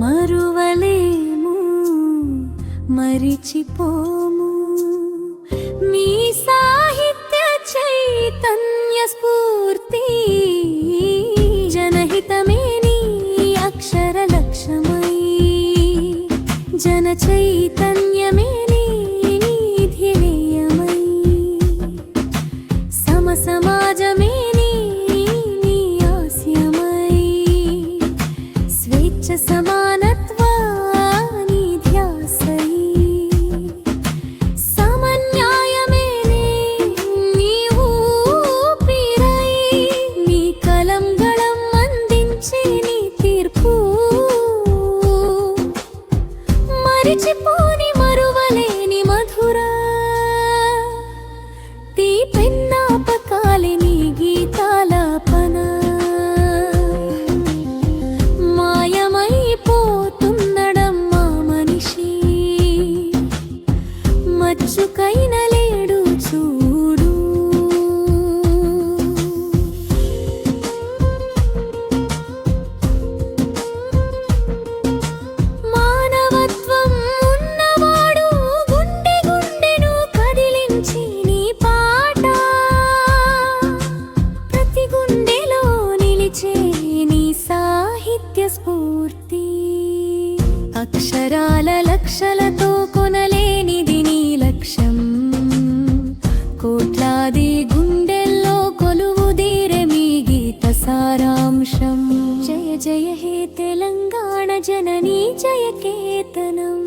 మరువలేము మరిచిపోము మీ సాహిత్య చైతన్య స్ఫూర్తి జనహితమే నీ అక్షర లక్ష్యమై జన చైతన్యమే నీ ధ్యేయమై సమాజమే నీ ఆశయమై స్వేచ్ఛ సమానత్వాని ధ్యాసై సమన్యాయమే నీ ఊపిరై నీ కలం గళం అందించే నీ తీర్పు మరిచిపోని మరువలేని మధుర తీపెన్నాపకాలి నీ గీతాలాపన మాయమైపోతున్నడమ్మా మనిషి మచ్చుకైన లేడు చూడు మానవత్వం ఉన్నవాడు గుండె గుండెను కదిలించి నీ పాట ప్రతి గుండెలో నిలిచే నీ సాహిత్య స్ఫూర్తి అక్షరాల లక్షలతో కొనలేనిది నీ లక్ష్యం కోట్లాది గుండెల్లో కొలువుదీరే మీ గీత సారాంశం జయ జయ హే తెలంగాణ జననీ జయ కేతనం